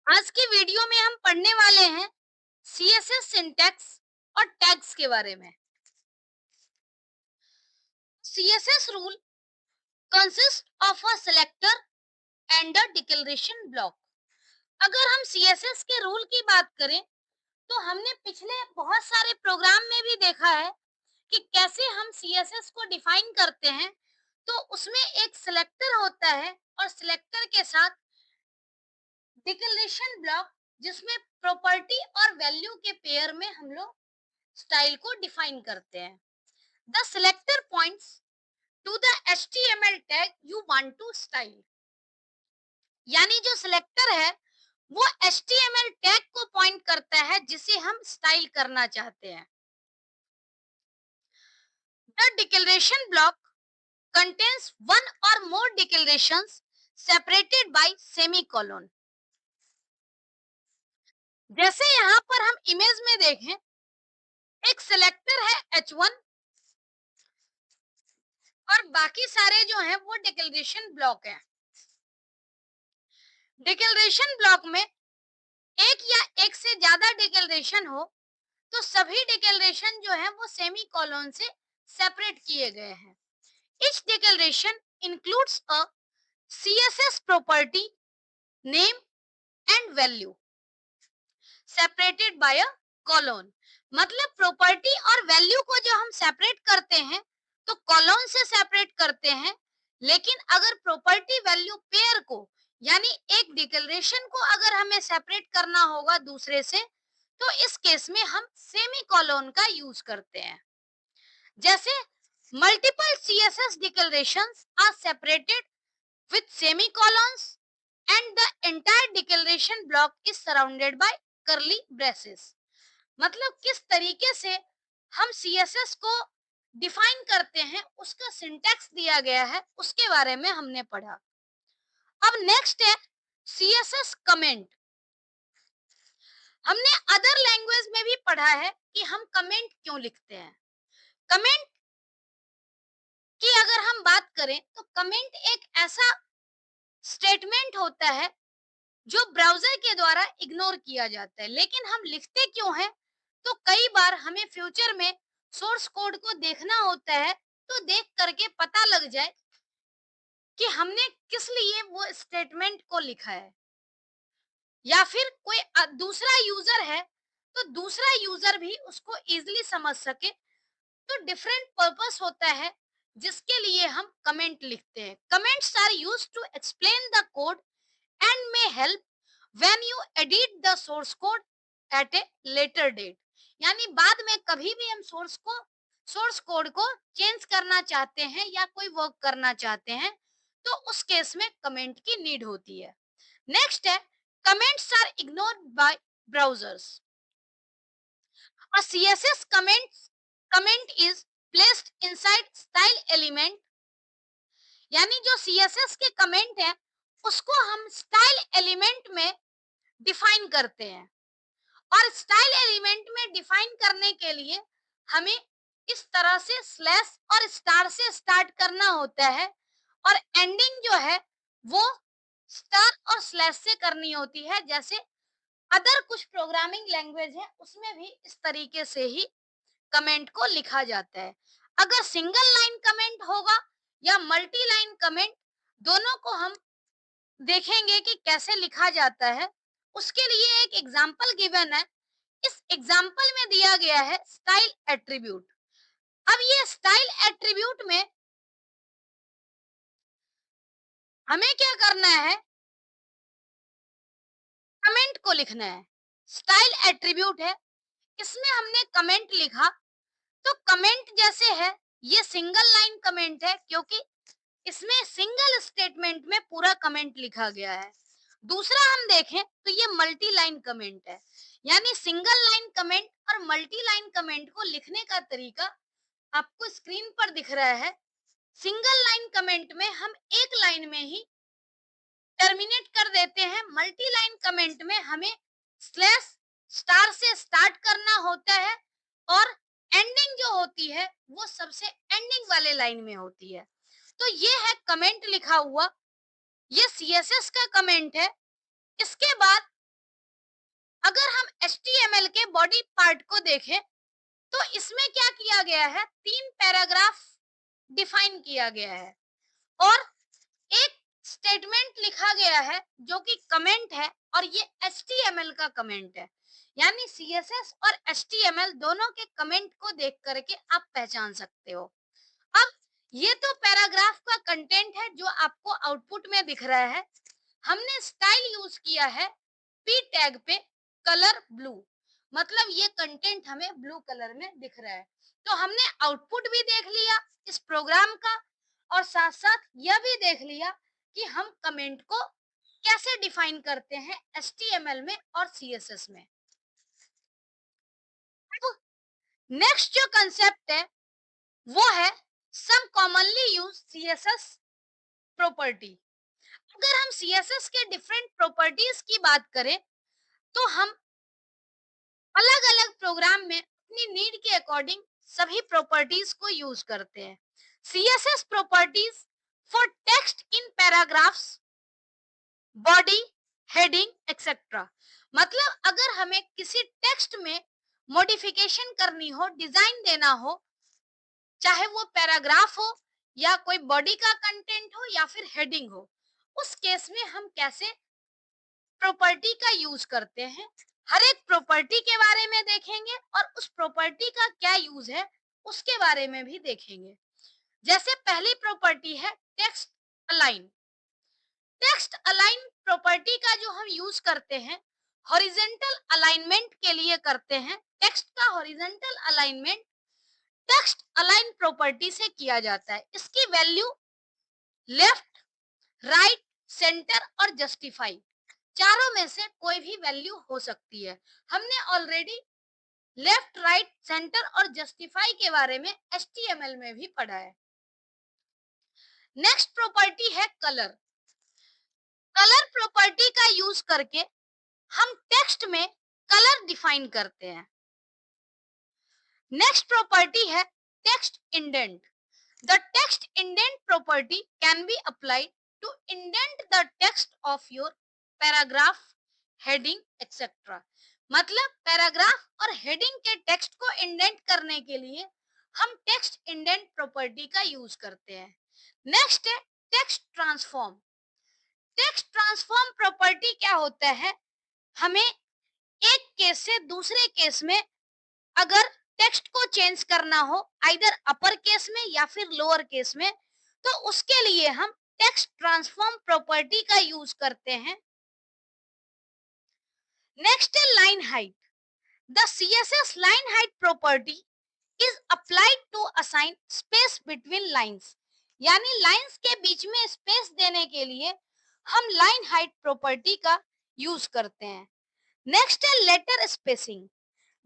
आज की वीडियो में हम पढ़ने वाले हैं सीएसएस सिंटैक्स और टैग्स के बारे में। CSS rule consist of a selector and a declaration block. अगर हम सीएसएस के रूल की बात करें तो हमने पिछले बहुत सारे प्रोग्राम में भी देखा है कि कैसे हम सीएसएस को डिफाइन करते हैं। तो उसमें एक सिलेक्टर होता है और सिलेक्टर के साथ डिक्लेरेशन ब्लॉक, जिसमें प्रॉपर्टी और वैल्यू के पेयर में हम लोग स्टाइल को डिफाइन करते हैं। The selector points to the HTML tag you want to style। यानी जो सिलेक्टर है वो HTML टैग को पॉइंट करता है जिसे हम स्टाइल करना चाहते हैं। The declaration block contains one or more declarations separated by semicolon। जैसे यहाँ पर हम इमेज में देखें, एक सिलेक्टर है H1 और बाकी सारे जो हैं वो डिक्लेरेशन ब्लॉक हैं। डिक्लेरेशन ब्लॉक में एक या एक से ज्यादा डिक्लेरेशन हो तो सभी डिक्लेरेशन जो है वो सेमी कॉलन से सेपरेट किए गए हैं। Etch declaration includes a CSS property name and value separated by a colon. मतलब प्रॉपर्टी और वैल्यू को जो हम सेपरेट करते हैं तो कॉलन से सेपरेट करते हैं, लेकिन अगर प्रॉपर्टी वैल्यू पेयर को यानी एक डिक्लेरेशन को अगर हमें सेपरेट करना होगा दूसरे से तो इस केस में हम सेमी कॉलन का यूज करते हैं। जैसे multiple CSS declarations are separated with semicolons and the entire declaration block is surrounded by curly braces. मतलब किस तरीके से हम सीएसएस को डिफाइन करते हैं उसका सिंटैक्स दिया गया है, उसके बारे में हमने पढ़ा। अब नेक्स्ट है सीएसएस कमेंट। हमने अदर लैंग्वेज में भी पढ़ा है कि हम कमेंट क्यों लिखते हैं। कमेंट की अगर हम बात करें तो कमेंट एक ऐसा स्टेटमेंट होता है जो ब्राउजर के द्वारा इग्नोर किया जाता है, लेकिन हम लिखते क्यों हैं? तो कई बार हमें फ्यूचर में सोर्स कोड को देखना होता है तो देख करके पता लग जाए कि हमने किस लिए वो स्टेटमेंट को लिखा है, या फिर कोई दूसरा यूजर है तो दूसरा यूजर भी उसको इजीली समझ सके। तो डिफरेंट पर्पस होता है जिसके लिए हम कमेंट लिखते हैं। Comments are used to explain the code and may help when you edit the source code at a later date. यानी बाद में कभी भी हम सोर्स कोड को चेंज करना चाहते हैं या कोई वर्क करना चाहते हैं तो उस केस में कमेंट की नीड होती है। नेक्स्ट है comments are ignored by browsers. A CSS comment is placed inside style element। यानी जो CSS के कमेंट है उसको हम स्टाइल एलिमेंट में डिफाइन करते हैं, और स्टाइल एलिमेंट में डिफाइन करने के लिए हमें इस तरह से स्लैश और स्टार से स्टार्ट करना होता है, और एंडिंग जो है वो स्टार और स्लैश से करनी होती है। जैसे अदर कुछ प्रोग्रामिंग लैंग्वेज है उसमें भी इस तरीके से ही कमेंट को लिखा जाता है। अगर सिंगल लाइन कमेंट होगा या मल्टी लाइन कमेंट, दोनों को हम देखेंगे कि कैसे लिखा जाता है। उसके लिए एक एग्जांपल गिवन है। इस एग्जांपल में दिया गया है स्टाइल एट्रीब्यूट। अब ये स्टाइल एट्रीब्यूट में हमें क्या करना है, कमेंट को लिखना है। स्टाइल एट्रीब्यूट है, इसमें हमने कमेंट लिखा तो कमेंट जैसे है ये सिंगल लाइन कमेंट है क्योंकि इसमें सिंगल स्टेटमेंट में पूरा कमेंट लिखा गया है। दूसरा हम देखें तो ये मल्टी लाइन कमेंट है, यानी सिंगल लाइन कमेंट और मल्टी लाइन कमेंट को लिखने का तरीका आपको स्क्रीन पर दिख रहा है। सिंगल लाइन कमेंट में हम एक लाइन में ही टर्मिनेट कर देते हैं। मल्टी लाइन कमेंट में हमें स्लैश स्टार से स्टार्ट करना होता है और एंडिंग जो होती है वो सबसे एंडिंग वाले लाइन में होती है। तो ये है कमेंट लिखा हुआ, ये सीएसएस का कमेंट है। इसके बाद अगर हम HTML के बॉडी पार्ट को देखें तो इसमें क्या किया गया है, 3 पैराग्राफ डिफाइन किया गया है और एक स्टेटमेंट लिखा गया है जो कि कमेंट है और ये HTML का कमेंट है। यानी CSS और HTML दोनों के कमेंट को देख करके आप पहचान सकते हो। अब ये तो पैराग्राफ का कंटेंट है जो आपको आउटपुट में दिख रहा है। हमने स्टाइल यूज किया है पी टैग पे, कलर ब्लू, मतलब ये कंटेंट हमें ब्लू कलर में दिख रहा है। तो हमने आउटपुट भी देख लिया इस प्रोग्राम का और साथ साथ यह भी देख लिया कि हम कमेंट को कैसे डिफाइन करते हैं HTML में और CSS में। तो नेक्स्ट जो कंसेप्ट है वो है सम कॉमनली यूज CSS प्रॉपर्टी। अगर हम CSS के डिफरेंट प्रॉपर्टीज की बात करें तो हम अलग अलग प्रोग्राम में अपनी नीड के अकॉर्डिंग सभी प्रॉपर्टीज को यूज करते हैं। CSS properties for text in paragraphs, body, heading etcetera. मतलब अगर हमें किसी टेक्स्ट में मॉडिफिकेशन करनी हो, डिजाइन देना हो, चाहे वो पैराग्राफ हो या कोई बॉडी का कंटेंट हो या फिर हेडिंग हो, उस केस में हम कैसे प्रॉपर्टी का यूज करते हैं, हर एक प्रॉपर्टी के बारे में देखेंगे और उस प्रॉपर्टी का क्या यूज है उसके बारे में भी देखेंगे। जैसे पहली प्रॉपर्टी है text align. Text align property का जो हम यूज करते हैं हॉरिजॉन्टल अलाइनमेंट के लिए करते हैं। टेक्स्ट का horizontal alignment text align property से किया जाता है। इसकी वैल्यू लेफ्ट, राइट, सेंटर और जस्टिफाई, चारों में से कोई भी वैल्यू हो सकती है। हमने ऑलरेडी लेफ्ट, राइट, सेंटर और जस्टिफाई के बारे में HTML में भी पढ़ा है। नेक्स्ट प्रॉपर्टी है कलर। कलर प्रॉपर्टी का यूज करके हम टेक्स्ट में कलर डिफाइन करते हैं। नेक्स्ट प्रॉपर्टी है text indent. The text indent property can be applied to indent the text of your paragraph, heading etcetera. मतलब पैराग्राफ और हेडिंग के टेक्स्ट को इंडेंट करने के लिए हम टेक्स्ट इंडेंट प्रॉपर्टी का यूज करते हैं। नेक्स्ट है text transform. Text transform property क्या होता है, हमें एक केस से दूसरे केस में अगर टेक्स्ट को चेंज करना हो, आइदर अपर केस में या फिर लोअर केस में, तो उसके लिए हम टेक्स्ट ट्रांसफॉर्म प्रॉपर्टी का यूज करते हैं। नेक्स्ट है line height. The CSS line height property is applied to assign space between lines. यानी लाइंस के बीच में स्पेस देने के लिए हम लाइन हाइट प्रॉपर्टी का यूज करते हैं। नेक्स्ट है letter spacing.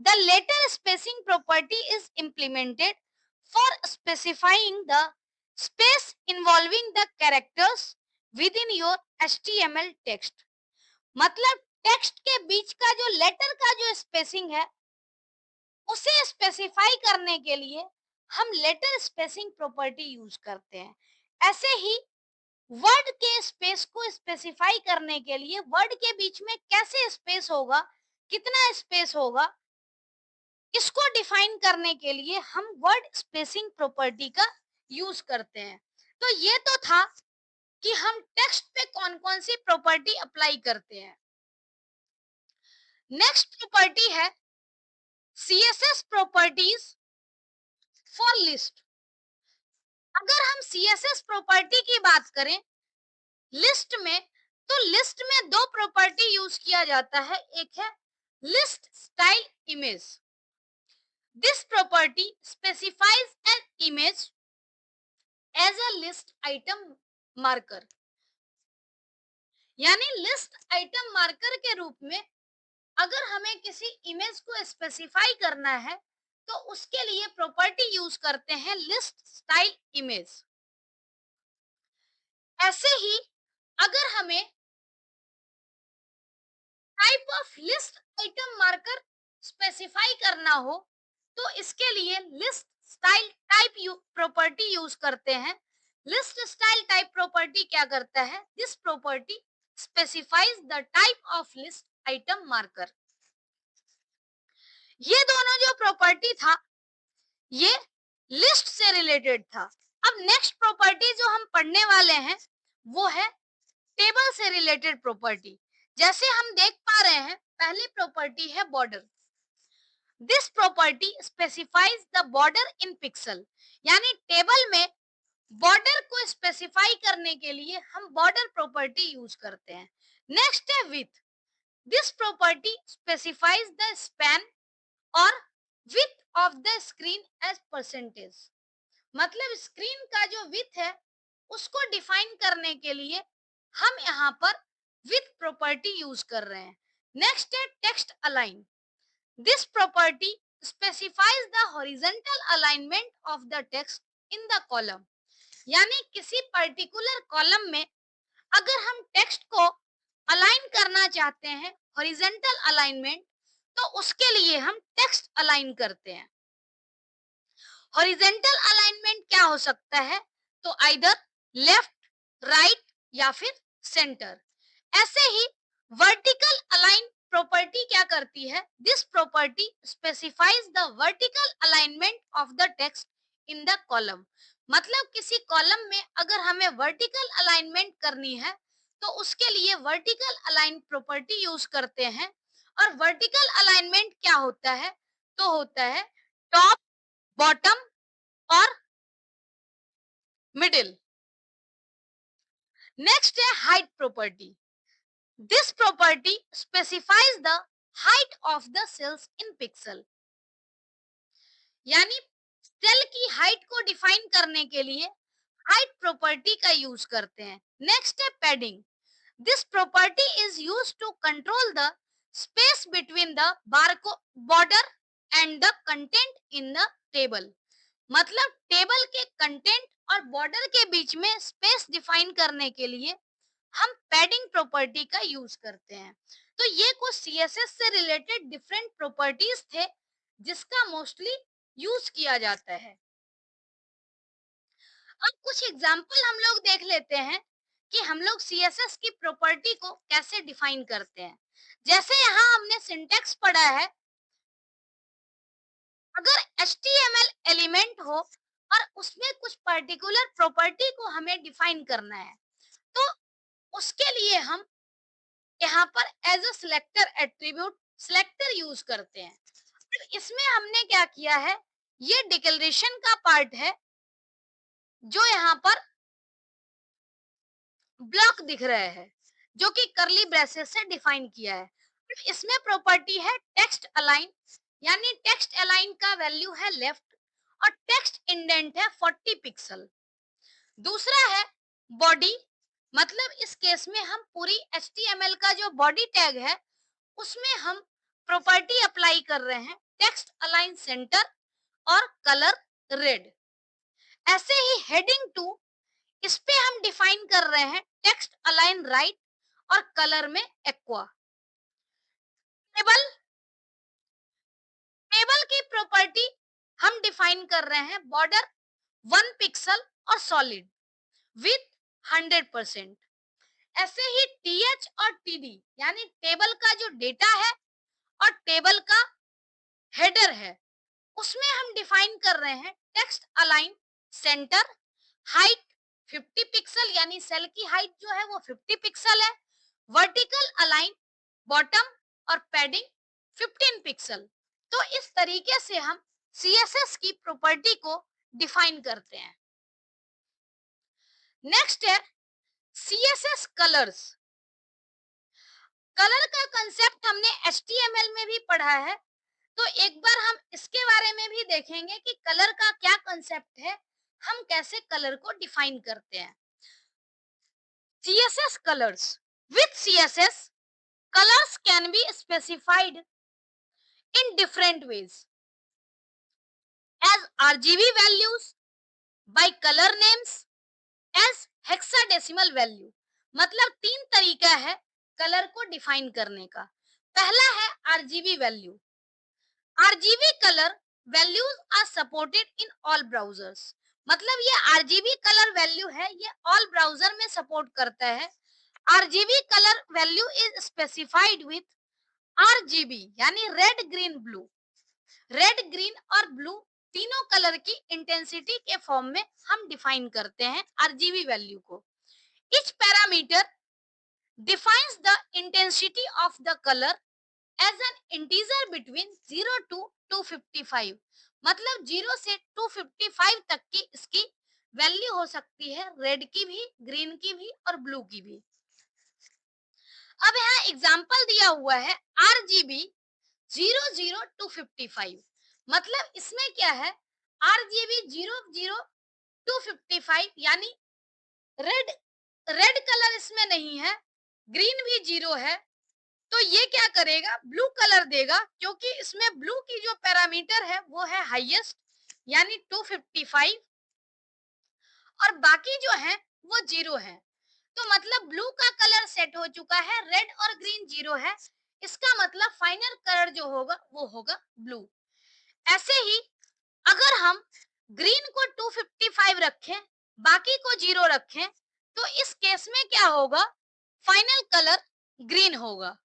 The letter spacing property is implemented for specifying the space involving the characters within your HTML text। मतलब टेक्स्ट के बीच का जो लेटर का जो स्पेसिंग है उसे स्पेसिफाई करने के लिए हम लेटर स्पेसिंग प्रॉपर्टी यूज करते हैं। ऐसे ही वर्ड के स्पेस को स्पेसिफाई करने के लिए वर्ड के बीच में कैसे स्पेस होगा, कितना स्पेस होगा, इसको डिफाइन करने के लिए हम वर्ड स्पेसिंग प्रॉपर्टी का यूज करते हैं। तो ये तो था कि हम टेक्स्ट पे कौन-कौन सी प्रॉपर्टी अप्लाई करते हैं। नेक्स्ट प्रॉपर्टी है CSS प्रॉपर्टीज फॉर लिस्ट। अगर हम CSS प्रॉपर्टी की बात करें लिस्ट में, तो लिस्ट में दो प्रॉपर्टी यूज किया जाता है। एक है list style image. This property specifies an image as a list item marker. यानी लिस्ट आइटम मार्कर के रूप में अगर हमें किसी इमेज को स्पेसिफाई करना है तो उसके लिए प्रॉपर्टी यूज करते हैं लिस्ट स्टाइल इमेज। ऐसे ही अगर हमें type of list item marker specify करना हो तो इसके लिए list style type property use करते हैं। लिस्ट स्टाइल टाइप प्रॉपर्टी क्या करता है, this property specifies the type of list item marker. ये दोनों जो प्रॉपर्टी था ये लिस्ट से रिलेटेड था। अब नेक्स्ट प्रॉपर्टी जो हम पढ़ने वाले हैं वो है टेबल से रिलेटेड प्रॉपर्टी। जैसे हम देख पा रहे हैं पहली प्रॉपर्टी है border. This property specifies the border in pixel, यानी टेबल में बॉर्डर को स्पेसिफाई करने के लिए हम बॉर्डर प्रॉपर्टी यूज करते हैं। नेक्स्ट है width. This property specifies the span or width of the screen as percentage, मतलब स्क्रीन का जो विथ है उसको डिफाइन करने के लिए हम यहाँ पर विथ प्रॉपर्टी यूज कर रहे हैं। नेक्स्ट है text align. This property specifies the horizontal alignment of the text in the column, यानी किसी पर्टिकुलर कॉलम में अगर हम टेक्स्ट को अलाइन करना चाहते हैं हॉरिजॉन्टल अलाइनमेंट, तो उसके लिए हम टेक्स्ट अलाइन करते हैं। हॉरिजॉन्टल अलाइनमेंट क्या हो सकता है, तो आइदर लेफ्ट, राइट या फिर सेंटर। ऐसे ही वर्टिकल अलाइन प्रॉपर्टी क्या करती है, this property specifies the vertical alignment of the text in the column, मतलब किसी कॉलम में अगर हमें वर्टिकल अलाइनमेंट करनी है तो उसके लिए वर्टिकल अलाइन प्रॉपर्टी यूज करते हैं। और वर्टिकल अलाइनमेंट क्या होता है, तो होता है टॉप, बॉटम और मिडिल। नेक्स्ट है height property. This property specifies the height of the cells in pixel, यानी सेल की हाइट को डिफाइन करने के लिए हाइट प्रॉपर्टी का यूज करते हैं। नेक्स्ट है padding. This property is used to control the space between the border and the content in the table, मतलब टेबल के कंटेंट और बॉर्डर के बीच में स्पेस डिफाइन करने के लिए हम पैडिंग प्रॉपर्टी का यूज करते हैं। तो ये कुछ सीएसएस से रिलेटेड डिफरेंट प्रॉपर्टीज थे जिसका मोस्टली यूज किया जाता है। अब कुछ एग्जांपल हम लोग देख लेते हैं कि हम लोग सीएसएस की प्रॉपर्टी को कैसे डिफाइन करते हैं। जैसे यहाँ हमने सिंटैक्स पढ़ा है, अगर एचटीएमएल एलिमेंट हो और उसमें कुछ पर्टिकुलर प्रॉपर्टी को हमें डिफाइन करना है, तो उसके लिए हम यहाँ पर as a selector attribute selector use करते हैं। तो इसमें हमने क्या किया है, ये डिक्लेरेशन का पार्ट है जो यहाँ पर ब्लॉक दिख रहे हैं, जो कि करली ब्रेसेस से डिफाइन किया है। तो इसमें प्रॉपर्टी है टेक्स्ट अलाइन, यानी टेक्स्ट अलाइन का वैल्यू है लेफ्ट और टेक्स्ट इंडेंट है 40 पिक्सल। दूसरा है बॉडी, मतलब इस केस में हम पूरी HTML का जो बॉडी टैग है उसमें हम प्रॉपर्टी अप्लाई कर रहे हैं टेक्स्ट अलाइन सेंटर और कलर रेड। ऐसे ही हेडिंग टू, इस पे हम डिफाइन कर रहे हैं टेक्स्ट अलाइन राइट और कलर में एक्वा। टेबल, टेबल की प्रॉपर्टी हम डिफाइन कर रहे हैं बॉर्डर 1 पिक्सल और सॉलिड विथ 100%। ऐसे ही टीएच और टीडी, यानी टेबल का जो डेटा है और टेबल का हेडर है, उसमें हम डिफाइन कर रहे हैं text align centre, height 50 pixel, यानी सेल की हाइट जो है वो 50 पिक्सल है, वर्टिकल अलाइन बॉटम और पैडिंग 15 पिक्सल। तो इस तरीके से हम सीएसएस की प्रॉपर्टी को डिफाइन करते हैं। नेक्स्ट है सीएसएस कलर्स। कलर का कंसेप्ट हमने एचटीएमएल में भी पढ़ा है, तो एक बार हम इसके बारे में भी देखेंगे कि कलर का क्या कंसेप्ट है, हम कैसे कलर को डिफाइन करते हैं। CSS colors. With CSS, colors can be specified in different ways as RGB values, by color names, as hexadecimal value। मतलब तीन तरीका है कलर को डिफाइन करने का। पहला है RGB value. RGB colour values are supported in all browsers, मतलब ये RGB कलर वैल्यू है, ये ऑल ब्राउजर में सपोर्ट करता है। RGB colour value is specified with RGB, यानी red green blue. Red, green और ब्लू तीनों कलर की इंटेंसिटी के फॉर्म में हम डिफाइन करते हैं आरजीबी वैल्यू को। Each parameter defines the intensity of the color as an integer between 0 to 255। मतलब 0 से 255 तक की इसकी वैल्यू हो सकती है, रेड की भी, ग्रीन की भी और ब्लू की भी। अब यहाँ एग्जांपल दिया हुआ है आरजीबी 00 to 55। मतलब इसमें क्या है, आरजीबी 00 to 55 यानी रेड रेड कलर इसमें नहीं है, ग्रीन भी 0 है, तो ये क्या करेगा, ब्लू कलर देगा, क्योंकि इसमें ब्लू की जो पैरामीटर है वो है हाईएस्ट यानी 255 और बाकी जो है वो 0 है। तो मतलब ब्लू का कलर सेट हो चुका है, रेड और ग्रीन 0 है, इसका मतलब फाइनल कलर जो होगा वो होगा ब्लू। ऐसे ही अगर हम ग्रीन को 255 रखें, बाकी को 0 रखें, तो इस केस में क्या होगा, फाइनल कलर ग्रीन होगा।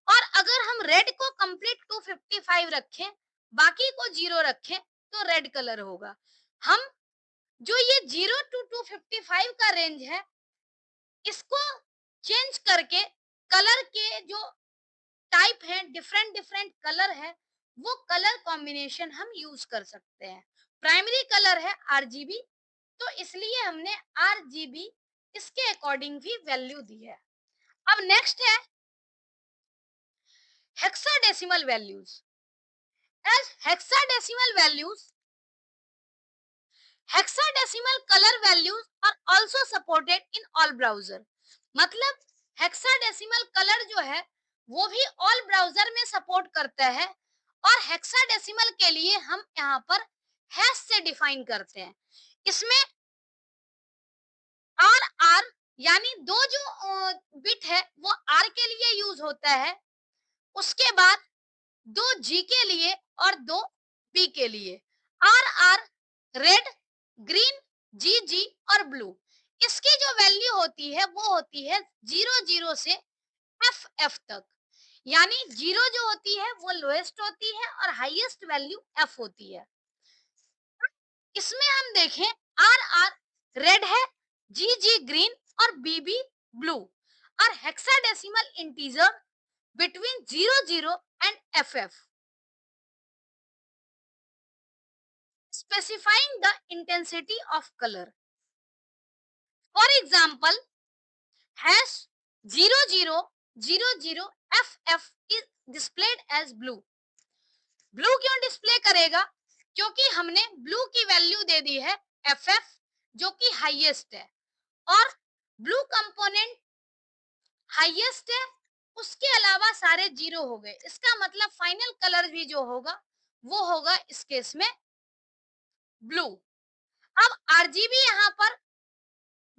और अगर हम रेड को कंप्लीट 255 रखें, बाकी को 0 रखें, तो रेड कलर होगा। हम जो ये 0 टू 255 का रेंज है, इसको चेंज करके कलर के जो टाइप है, डिफरेंट डिफरेंट कलर है, वो कलर कॉम्बिनेशन हम यूज कर सकते हैं। प्राइमरी कलर है आरजीबी, तो इसलिए हमने आरजीबी इसके अकॉर्डिंग भी वैल्यू दी है। अब नेक्स्ट है hexadecimal values. As hexadecimal values, hexadecimal colour values are also supported in all browser. मतलब हेक्साडेसिमल कलर जो है वो भी ऑल ब्राउजर में सपोर्ट करता है, और हेक्साडेसिमल के लिए हम यहाँ पर हैश से डिफाइन करते हैं। इसमें आर आर यानी दो जो बिट है वो आर के लिए यूज होता है, उसके बाद दो जी के लिए और दो बी के लिए। आर आर रेड, ग्रीन, जी जी और ब्लू, इसकी जो वैल्यू होती है वो होती है 00 से एफ एफ तक। यानी 0 जो होती है वो लोएस्ट होती है और हाईएस्ट वैल्यू एफ होती है। इसमें हम देखें आर आर रेड है, जी जी ग्रीन और बी बी ब्लू, और hexadecimal integer between 00 and FF, specifying the intensity of color. For example, hash 0000FF is displayed as blue. Blue क्यों डिस्प्ले करेगा, क्योंकि हमने ब्लू की वैल्यू दे दी है FF जो कि हाईएस्ट है, और ब्लू कंपोनेंट हाईएस्ट है, उसके अलावा सारे 0 हो गए। इसका मतलब फाइनल कलर भी जो होगा वो होगा इस केस में ब्लू। अब आरजीबी यहाँ पर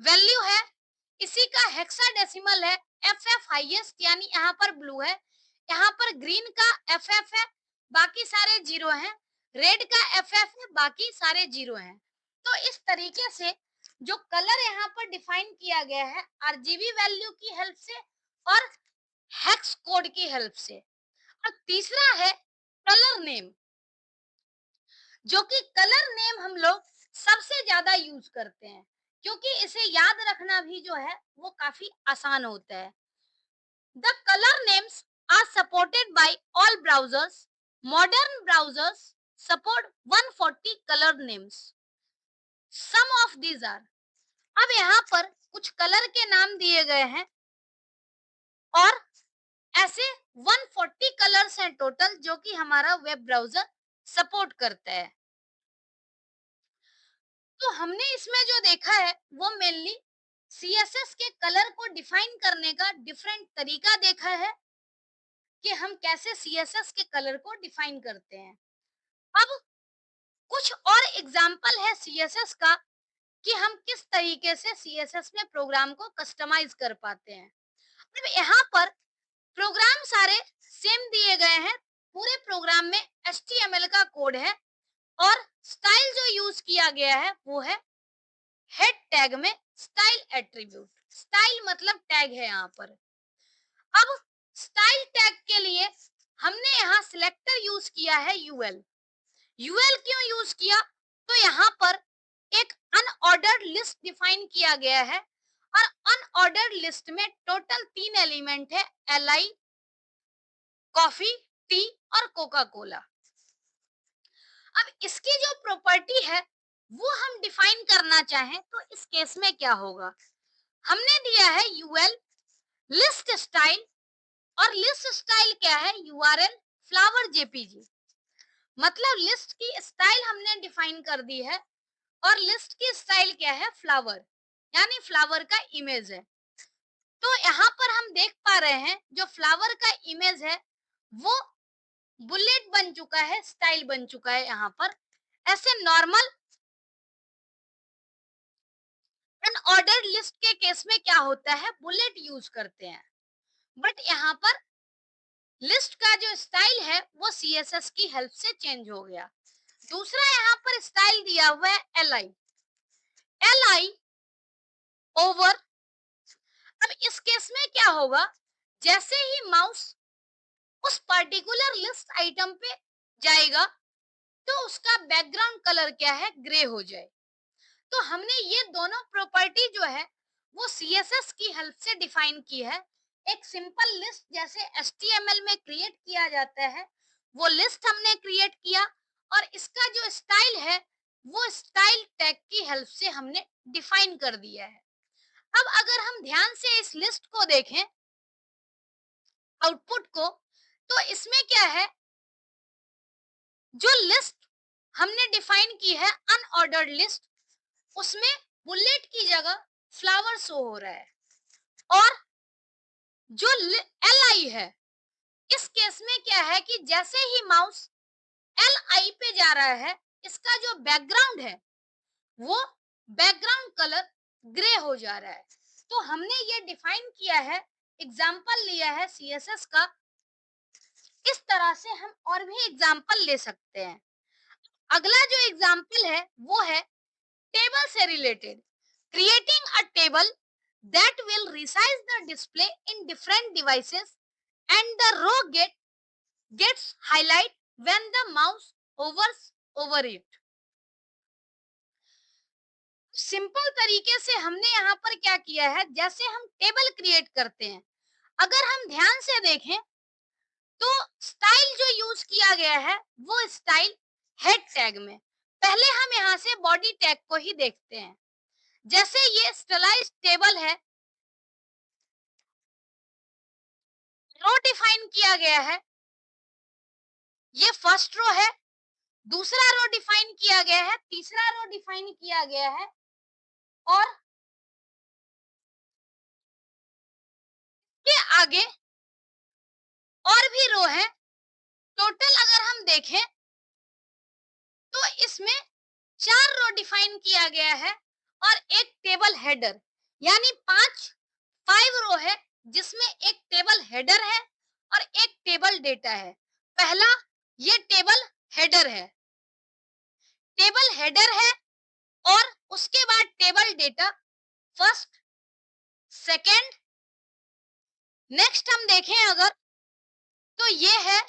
वैल्यू है, इसी का हेक्साडेसिमल है, एफएफ हाईएस्ट यानी यहाँ पर ब्लू है, यहाँ पर ग्रीन का एफएफ है, बाकी सारे 0 हैं, रेड का एफएफ है, बाकी सारे 0 हैं। तो इस तरीके से जो कलर यहाँ पर डिफाइन किया गया है आरजीबी वैल्यू की हेल्प से और हेक्स कोड की हेल्प से। और तीसरा है कलर नेम, जो कि कलर नेम हम लोग सबसे ज्यादा यूज करते हैं, क्योंकि इसे याद रखना भी जो है वो काफी आसान होता है। The colour names are supported by all browsers. Modern browsers support 140 colour names. Some of these are, अब यहाँ पर कुछ कलर के नाम दिए गए हैं और ऐसे 140 कलर्स हैं टोटल जो कि हमारा वेब ब्राउजर सपोर्ट करता है। तो हमने इसमें जो देखा है वो मेनली सीएसएस के कलर को डिफाइन करने का डिफरेंट तरीका देखा है कि हम कैसे सीएसएस के कलर को डिफाइन करते हैं। अब कुछ और एग्जांपल है सीएसएस का कि हम किस तरीके से सीएसएस में प्रोग्राम को कस्टमाइज कर पाते हैं। अब यहाँ पर प्रोग्राम सारे सेम दिए गए हैं, पूरे प्रोग्राम में एचटीएमएल का कोड है और स्टाइल जो यूज किया गया है वो है हेड टैग में स्टाइल एट्रीब्यूट। स्टाइल मतलब टैग है यहाँ पर। अब स्टाइल टैग के लिए हमने यहाँ सिलेक्टर यूज किया है यूएल। यूएल क्यों यूज किया? तो यहाँ पर एक अनऑर्डर्ड लिस्ट डिफाइन किया गया है और अनऑर्डर्ड लिस्ट में टोटल 3 एलिमेंट है, एल, कॉफी, टी और कोका कोला। अब इसकी जो प्रॉपर्टी है वो हम डिफाइन करना चाहें तो इस केस में क्या होगा? हमने दिया है यूएल लिस्ट स्टाइल, और लिस्ट स्टाइल क्या है? URL flower JPG. मतलब लिस्ट की स्टाइल हमने डिफाइन कर दी है और लिस्ट की स्टाइल क्या है? फ्लावर, यानी फ्लावर का इमेज है। तो यहाँ पर हम देख पा रहे हैं जो फ्लावर का इमेज है वो बुलेट बन चुका है, स्टाइल बन चुका है। यहाँ पर ऐसे नॉर्मल अनऑर्डर्ड लिस्ट के केस में क्या होता है? बुलेट यूज करते हैं, बट यहाँ पर लिस्ट का जो स्टाइल है वो सीएसएस की हेल्प से चेंज हो गया। दूसरा यहाँ पर स्टाइल दिया हुआ है एल आई ओवर। अब इस केस में क्या होगा? जैसे ही माउस उस पर्टिकुलर लिस्ट आइटम पे जाएगा तो उसका बैकग्राउंड कलर क्या है? ग्रे हो जाए। तो हमने ये दोनों प्रॉपर्टी जो है वो सीएसएस की हेल्प से डिफाइन की है। एक सिंपल लिस्ट जैसे एचटीएमएल में क्रिएट किया जाता है वो लिस्ट हमने क्रिएट किया, और इसका जो स्टाइल है वो स्टाइल टैग की हेल्प से हमने डिफाइन कर दिया है। अब अगर हम ध्यान से इस लिस्ट को देखें, आउटपुट को, तो इसमें क्या है? जो लिस्ट हमने डिफाइन की है अनऑर्डर्ड लिस्ट, उसमें बुलेट की जगह फ्लावर शो हो रहा है। और जो एल आई है इस केस में क्या है कि जैसे ही माउस एल आई पे जा रहा है इसका जो बैकग्राउंड है वो बैकग्राउंड कलर ग्रे हो जा रहा है। तो हमने ये डिफाइन किया है, एग्जाम्पल लिया है सीएसएस का। इस तरह से हम और भी एग्जाम्पल ले सकते हैं। अगला जो एग्जाम्पल है वो है टेबल से related, creating a table that will resize the display in different devices and the row gets highlight when the mouse hovers over it। Simple तरीके से हमने यहाँ पर क्या किया है? जैसे हम टेबल क्रिएट करते हैं, अगर हम ध्यान से देखें तो स्टाइल जो यूज किया गया है वो स्टाइल हेड टैग में। पहले हम यहाँ से बॉडी टैग को ही देखते हैं। जैसे ये स्टाइलाइज्ड टेबल है, रो डिफाइन किया गया है, ये फर्स्ट रो है, दूसरा रो डिफाइन किया गया है, तीसरा रो डिफाइन किया गया है, और के आगे और भी रो है। टोटल अगर हम देखें तो इसमें 4 रो डिफाइन किया गया है और एक टेबल हेडर, यानी 5 रो है जिसमें एक टेबल हेडर है और एक टेबल डेटा है। पहला ये टेबल हेडर है, टेबल हेडर है, और उसके बाद table data first, second, next हम देखें अगर तो ये है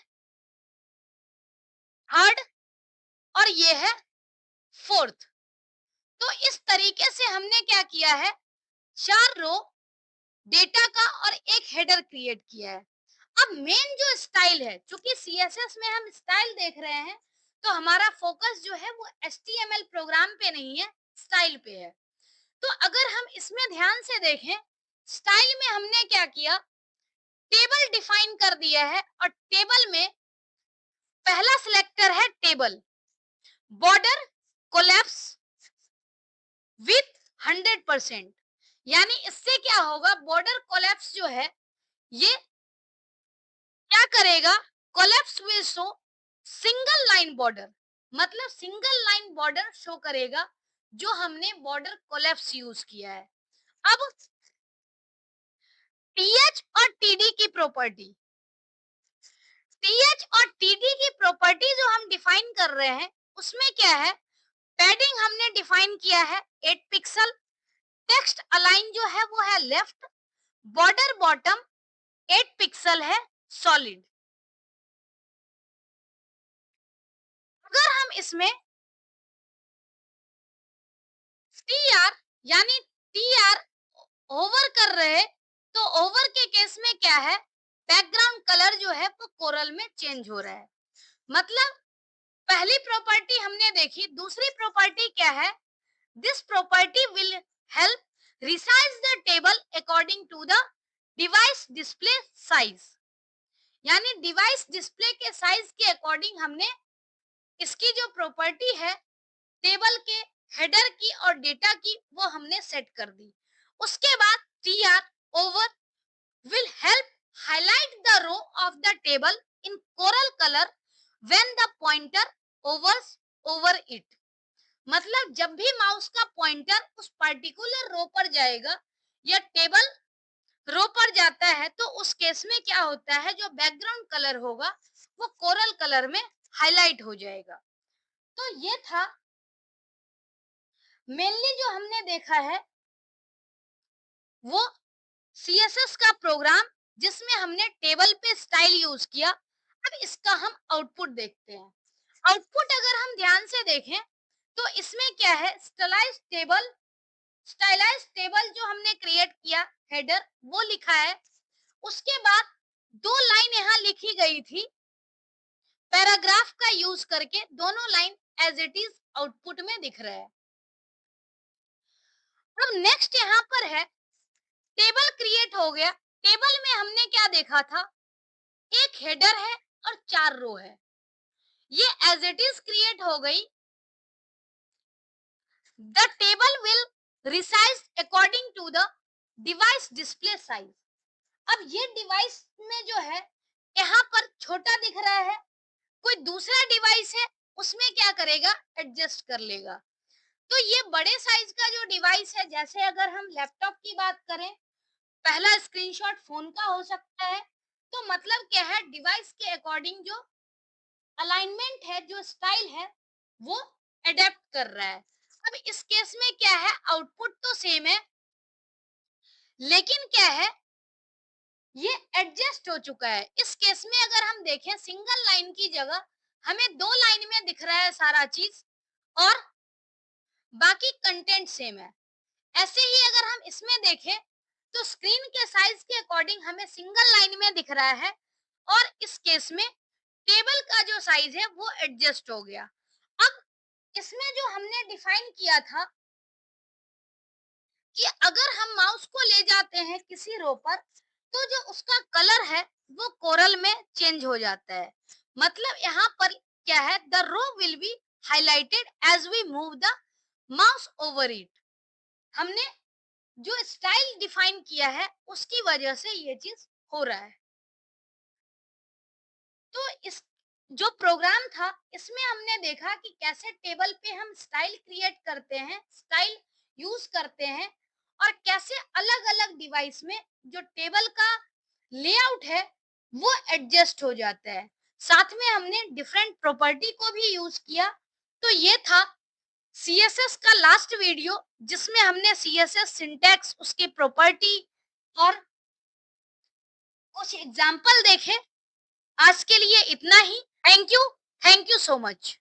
थर्ड और ये है फोर्थ। तो इस तरीके से हमने क्या किया है? 4 रो डेटा का और एक हेडर क्रिएट किया है। अब मेन जो स्टाइल है, चूंकि सीएसएस में हम स्टाइल देख रहे हैं तो हमारा फोकस जो है वो एचटीएमएल प्रोग्राम पे नहीं है, स्टाइल पे है। तो अगर हम इसमें ध्यान से देखें, स्टाइल में हमने क्या किया? टेबल डिफाइन कर दिया है, और टेबल में पहला सिलेक्टर है टेबल, बॉर्डर कोलैप्स विथ 100%। यानी इससे क्या होगा? बॉर्डर कोलैप्स जो है ये क्या करेगा? Collapse will show single line border, मतलब सिंगल लाइन बॉर्डर शो करेगा जो हमने बॉर्डर कोलैप्स यूज किया है। अब टीएच और टीडी की प्रॉपर्टी, टीएच और टीडी की प्रॉपर्टी जो हम डिफाइन कर रहे हैं उसमें क्या है? पैडिंग हमने डिफाइन किया है 8 पिक्सल, टेक्स्ट अलाइन जो है वो है लेफ्ट, बॉर्डर बॉटम 8 पिक्सल है सॉलिड। अगर हम इसमें टी आर यानी टी आर ओवर कर रहे, तो ओवर के केस में क्या है, बैकग्राउंड कलर जो है वो कोरल में चेंज हो रहा है। मतलब पहली प्रॉपर्टी हमने देखी, दूसरी प्रॉपर्टी क्या है, this property will help resize the table according to the device display size. यानी डिवाइस डिस्प्ले के साइज के अकॉर्डिंग हमने इसकी जो प्रॉपर्टी है टेबल के हेडर की और डेटा की वो हमने सेट कर दी। उसके बाद T R over will help highlight the row of the table in coral color when the pointer hovers over it। मतलब जब भी माउस का पॉइंटर उस पर्टिकुलर रो पर जाएगा या टेबल रो पर जाता है, तो उस केस में क्या होता है, जो बैकग्राउंड कलर होगा वो कोरल कलर में हाईलाइट हो जाएगा। तो ये था मेनली जो हमने देखा है वो सीएसएस का प्रोग्राम जिसमें हमने टेबल पे स्टाइल यूज किया। अब इसका हम आउटपुट देखते हैं। आउटपुट अगर हम ध्यान से देखें तो इसमें क्या है, स्टाइलाइज टेबल जो हमने क्रिएट किया हेडर वो लिखा है। उसके बाद दो लाइन यहाँ लिखी गई थी पैराग्राफ का यूज करके, दोनों line as it is output में दिख रहा है। अब नेक्स्ट यहाँ पर है टेबल क्रिएट हो गया। टेबल में हमने क्या देखा था, एक हेडर है और 4 रो है, ये एज इट इज क्रिएट हो गई। The table will resize according to the device display size. अब ये डिवाइस में जो है यहाँ पर छोटा दिख रहा है, कोई दूसरा डिवाइस है उसमें क्या करेगा, एडजस्ट कर लेगा। तो ये बड़े साइज का जो डिवाइस है, जैसे अगर हम लैपटॉप की बात करें, पहला स्क्रीनशॉट फोन का हो सकता है, तो मतलब क्या है, डिवाइस के अकॉर्डिंग जो अलाइनमेंट है, जो स्टाइल है वो अडेप्ट कर रहा है। अब इस केस में क्या है, आउटपुट तो सेम है लेकिन क्या है, ये एडजस्ट हो चुका है। इस केस में अगर हम देखें सिंगल लाइन की जगह हमें 2 लाइन में दिख रहा है सारा चीज और बाकी कंटेंट सेम है। ऐसे ही अगर हम इसमें देखें तो स्क्रीन के साइज के अकॉर्डिंग हमें सिंगल लाइन में दिख रहा है और इस केस में टेबल का जो साइज है वो एडजस्ट हो गया। अब इसमें जो हमने डिफाइन किया था कि अगर हम माउस को ले जाते हैं किसी रो पर तो जो उसका कलर है वो कोरल में चेंज हो जाता है। मतलब यहाँ पर क्या है, the row will be highlighted as we move the mouse over it. हमने जो स्टाइल डिफाइन किया है उसकी वजह से ये चीज हो रहा है। तो इस जो प्रोग्राम था इसमें हमने देखा कि कैसे टेबल पे हम स्टाइल क्रिएट करते हैं, स्टाइल यूज करते हैं और कैसे अलग अलग डिवाइस में जो टेबल का लेआउट है वो एडजस्ट हो जाता है। साथ में हमने डिफरेंट प्रॉपर्टी को भी यूज किया। तो ये था सीएसएस का लास्ट वीडियो जिसमें हमने सीएसएस सिंटैक्स, उसकी प्रॉपर्टी और कुछ एग्जाम्पल देखे। आज के लिए इतना ही। Thank you so much.